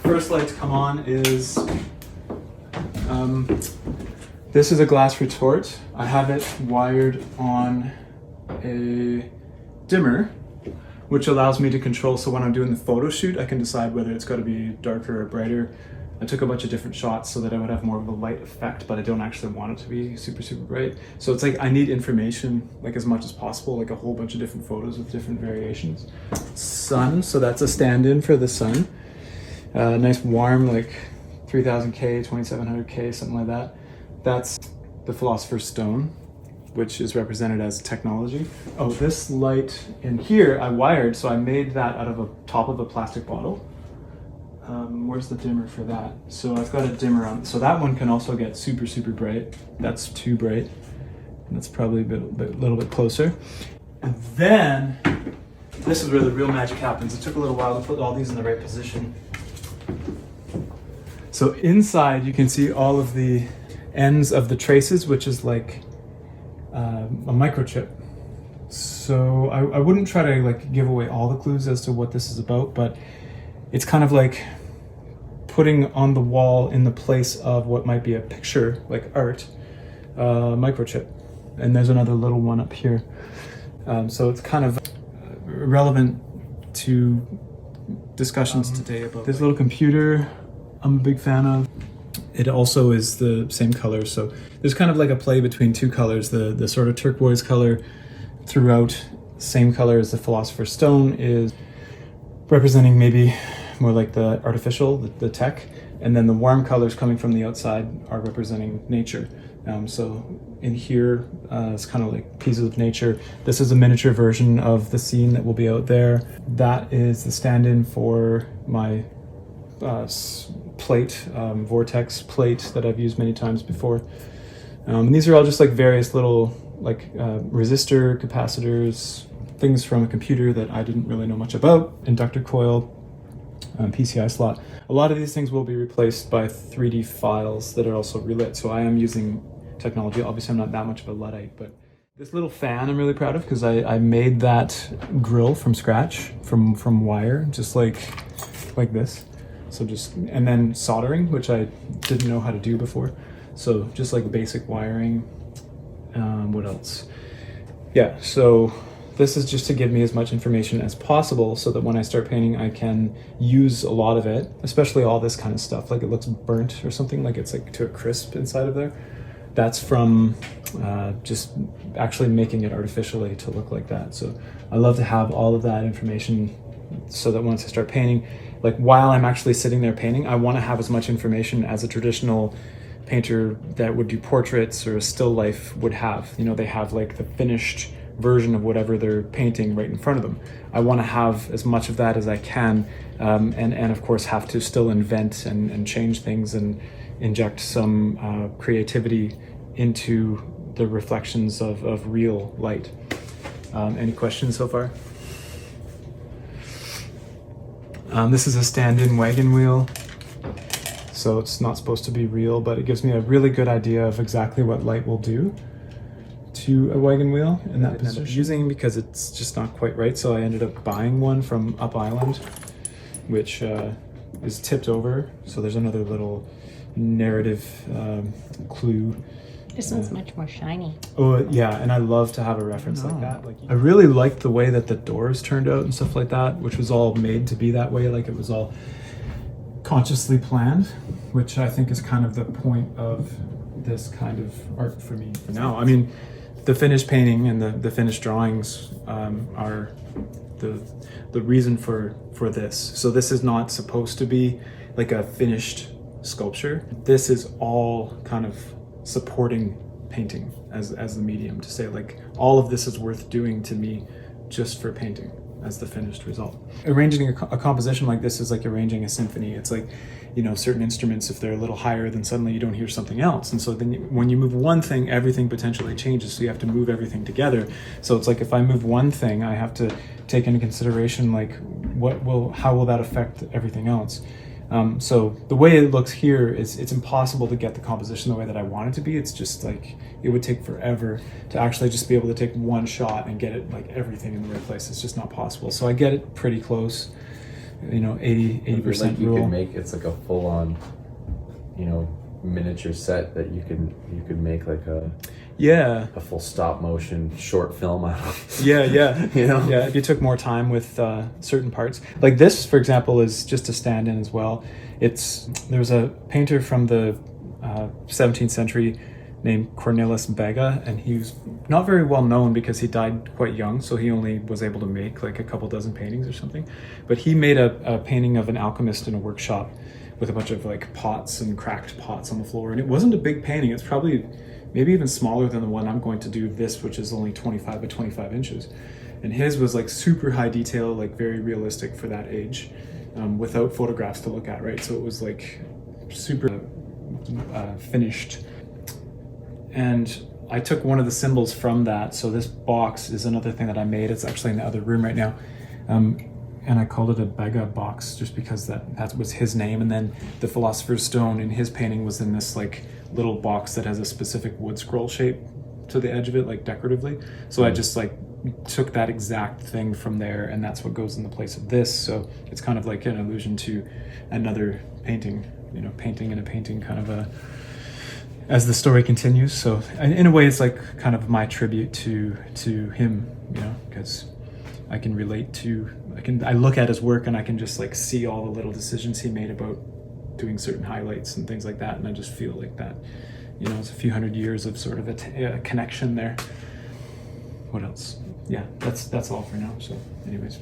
first light to come on is this is a glass retort. I have it wired on a dimmer, which allows me to control, so when I'm doing the photo shoot, I can decide whether it's got to be darker or brighter. I took a bunch of different shots so that I would have more of a light effect, but I don't actually want it to be super, super bright. So it's like I need information like as much as possible, like a whole bunch of different photos with different variations. Sun, so that's a stand-in for the sun. Nice warm, like 3000K, 2700K, something like that. That's the Philosopher's Stone, which is represented as technology. Oh, this light in here I wired, so I made that out of a top of a plastic bottle. Where's the dimmer for that? So I've got a dimmer on, so that one can also get super, super bright. That's too bright. That's probably a little bit closer. And then, this is where the real magic happens. It took a little while to put all these in the right position. So inside you can see all of the ends of the traces, which is like a microchip. So I wouldn't try to like give away all the clues as to what this is about, but it's kind of like putting on the wall in the place of what might be a picture, like art, microchip. And there's another little one up here. So it's kind of relevant to discussions today about this little computer I'm a big fan of. It also is the same color, so there's kind of like a play between two colors. The sort of turquoise color throughout, same color as the Philosopher's Stone, is representing maybe more like the artificial, the tech, and then the warm colors coming from the outside are representing nature. So in here, it's kind of like pieces of nature. This is a miniature version of the scene that will be out there. That is the stand-in for my plate, vortex plate that I've used many times before. And these are all just like various little like resistor, capacitors, things from a computer that I didn't really know much about, inductor coil, PCI slot. A lot of these things will be replaced by 3D files that are also relit, so I am using technology. Obviously I'm not that much of a Luddite, but this little fan I'm really proud of because I made that grill from scratch, from wire, just like this. So just, and then soldering, which I didn't know how to do before. So just like basic wiring. What else? Yeah, so this is just to give me as much information as possible so that when I start painting, I can use a lot of it, especially all this kind of stuff. Like it looks burnt or something, like it's like to a crisp inside of there. That's from just actually making it artificially to look like that. So I love to have all of that information so that once I start painting, like while I'm actually sitting there painting, I want to have as much information as a traditional painter that would do portraits or a still life would have. You know, they have like the finished version of whatever they're painting right in front of them. I want to have as much of that as I can, and of course have to still invent and change things and inject some creativity into the reflections of real light. Any questions so far? This is a stand-in wagon wheel. So it's not supposed to be real, but it gives me a really good idea of exactly what light will do to a wagon wheel in that position. Using because it's just not quite right, so I ended up buying one from Up Island, which is tipped over. So there's another little narrative clue. This one's much more shiny. Oh yeah, and I love to have a reference like that. Like I really liked the way that the doors turned out and stuff like that, which was all made to be that way. Like it was all consciously planned, which I think is kind of the point of this kind of art for me for now. I mean, the finished painting and the finished drawings are the reason for this. So this is not supposed to be like a finished sculpture. This is all kind of supporting painting as the medium, to say like all of this is worth doing to me just for painting as the finished result. Arranging a composition like this is like arranging a symphony. It's like, you know, certain instruments, if they're a little higher, then suddenly you don't hear something else. And so then when you move one thing, everything potentially changes. So you have to move everything together. So it's like if I move one thing, I have to take into consideration like how will that affect everything else? So the way it looks here is it's impossible to get the composition the way that I want it to be. It's just like, it would take forever to actually just be able to take one shot and get it like everything in the right place. It's just not possible. So I get it pretty close. 80% Like you rule. could make it's like a full on, miniature set that you could make like a full stop motion short film out of. Yeah. Yeah. If you took more time with certain parts, like this, for example, is just a stand-in as well. There was a painter from the 17th century named Cornelis Bega, and he was not very well known because he died quite young, so he only was able to make like a couple dozen paintings or something. But he made a painting of an alchemist in a workshop with a bunch of like pots and cracked pots on the floor, and it wasn't a big painting. It's probably maybe even smaller than the one I'm going to do this, which is only 25 by 25 inches. And his was like super high detail, like very realistic for that age, without photographs to look at, right? So it was like super finished. And I took one of the symbols from that. So this box is another thing that I made. It's actually in the other room right now. And I called it a Bega box just because that was his name. And then the Philosopher's Stone in his painting was in this like little box that has a specific wood scroll shape to the edge of it, like decoratively. So I just like took that exact thing from there, and that's what goes in the place of this. So it's kind of like an allusion to another painting, painting in a painting, kind of as the story continues. So in a way, it's like kind of my tribute to him, because I can relate to, I look at his work and I can just like see all the little decisions he made about doing certain highlights and things like that, and I just feel like that, it's a few hundred years of sort of a connection there. What else? Yeah, that's all for now. So anyways.